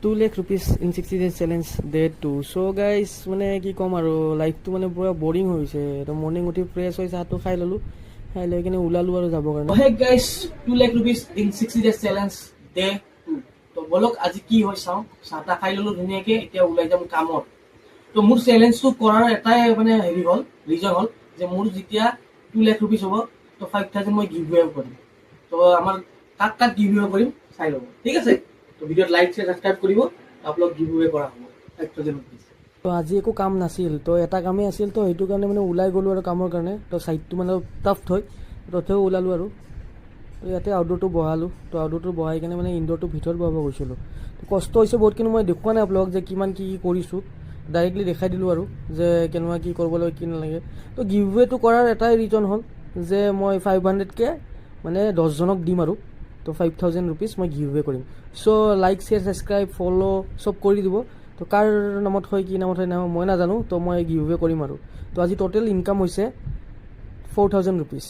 2 lakh rupees in 60 days challenge day 2 so guys মানে কি ক'ম আৰু লাইফটো মানে পুৰা বৰিং হৈ গৈছে তো মৰ্নিং উঠি ফ্ৰেছ হৈ চাহটো খাই ল'লোঁ খাই লৈ কিনে ওলালোঁ আৰু যাবৰ কাৰণে hey guys 2 lakh rupees in 60 days challenge day 2 তো বলক আজি কি হয় চাওঁ চাহটা খাই ল'লোঁ ধুনীয়াকৈ এতিয়া ওলাই যাম কামত তো মোৰ চেলেঞ্জটো কৰাৰ এটাই মানে হেৰি হ'ল ৰিজন হ'ল যে মোৰ যেতিয়া 2 lakh rupees হ'ব তো 5000 মই গিভ এৱে কৰিম তো আমাৰ কাক কাক গিভ এৱে কৰিম চাই ল'ব ঠিক আছে তো ভিডিঅ'ত লাইক শেয়াৰ সাবস্ক্ৰাইব কৰিব আপোনাক গিভ এৱে কৰা হ'ব 5000 rupees তো আজি একো কাম নাছিল তো এটা কামেই আছিল তো সেইটো কাৰণে মানে ওলাই গ'লোঁ আৰু কামৰ কাৰণে তো চাইডটো মানে টাফ হয় তথাপিও ওলালোঁ আৰু তো ইয়াতে আউটডোৰটো বহালোঁ তো আউটডোৰটো বহাই কিনে মানে ইনডোৰটো ভিতৰত বহাব গৈছিলোঁ তো কষ্ট হৈছে বহুত কিন্তু মই দেখুওৱা নাই আপোনালোকক যে কিমান কি কৰিছোঁ ডাইৰেক্টলি দেখাই দিলোঁ আৰু যে কেনেকুৱা কি কৰিব লাগে কি নালাগে তো গিভ এৱেটো কৰাৰ এটাই ৰিজন হ'ল যে মই 500কে মানে 10জনক দিম আৰু তো 5000 rupees মই গিভ এৱে কৰিম চ' লাইক শ্বেয়াৰ ছাবস্ক্ৰাইব ফ'ল' চব কৰি দিব তো কাৰ নামত হয় কি নামত হয় মই নাজানো তো মই গিভ এৱে কৰিম আৰু তো আজি টোটেল ইনকাম হৈছে 4000 rupees